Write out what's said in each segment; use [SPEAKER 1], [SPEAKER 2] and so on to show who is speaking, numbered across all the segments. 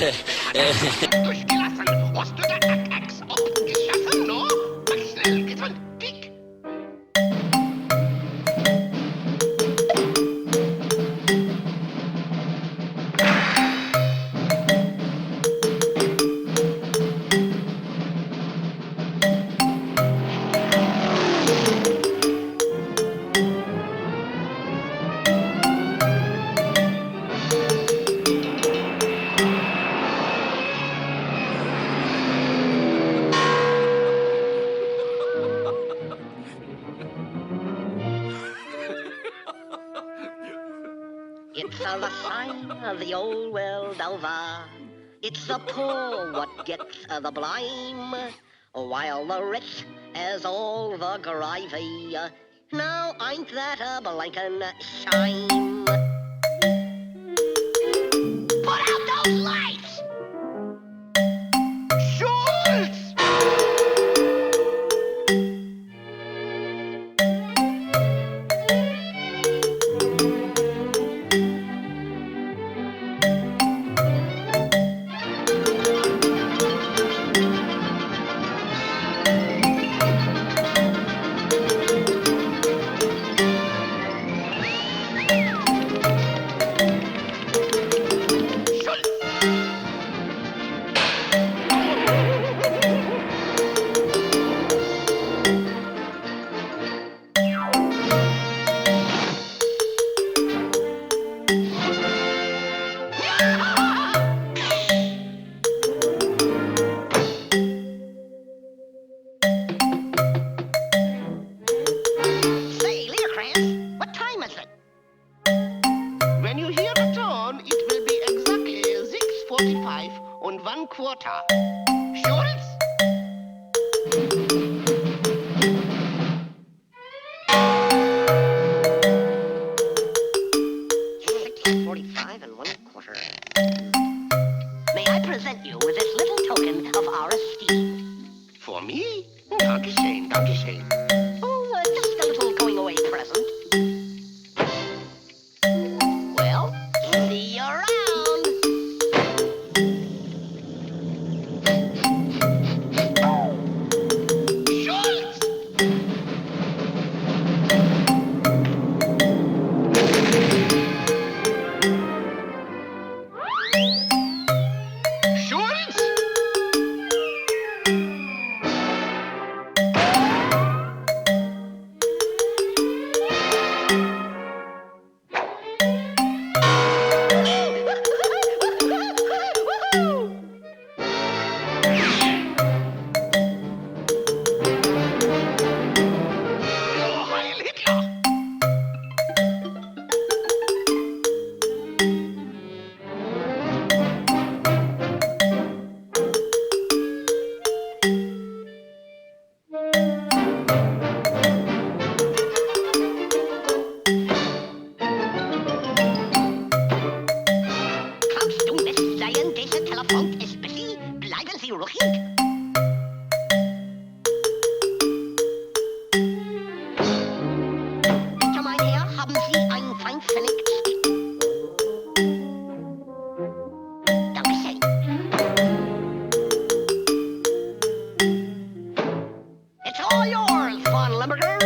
[SPEAKER 1] Durchgelassen. Hast du da Axt abgeschossen, no? Mach schnell, gesund, dick.
[SPEAKER 2] It's the sign of the old world over. It's the poor what gets the blame, while the rich has all the gravy. Now ain't that a blinking shame? Put out those lights!
[SPEAKER 1] Schultz! When you hear the tone, it will be exactly 6:45 and 1/4. Schultz?
[SPEAKER 2] 6:45 and 1/4. May I present you with this little token of our esteem?
[SPEAKER 1] For me? Dankeschön, Dankeschön.
[SPEAKER 2] Oh, just a little going away present. Well, see you around.
[SPEAKER 1] Schultz! Schultz! Heil Hitler!
[SPEAKER 2] Kannst du nicht sehen, dieser Telefon ist busy? Bleiben Sie ruhig. Bitte, mein Herr, haben Sie ein Feinpfennigstück? Dankeschön. It's all yours, Von Limburger.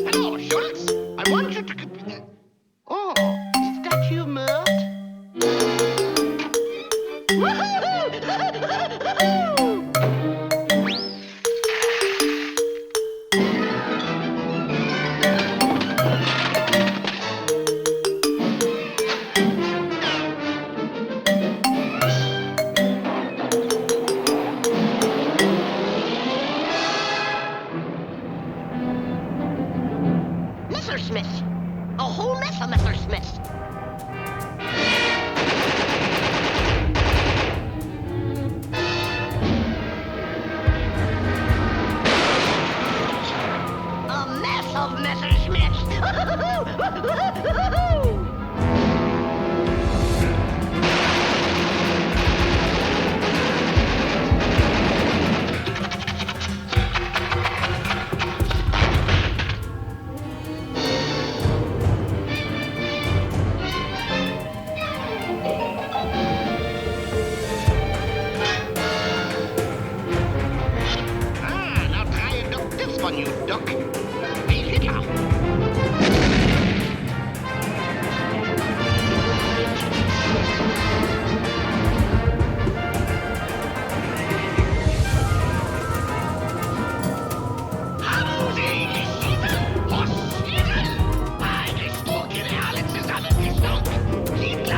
[SPEAKER 1] Hello, Schultz. I want you to... Oh,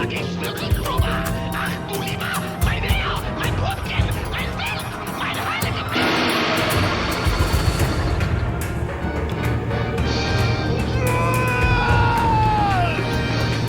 [SPEAKER 1] Everybody's looking for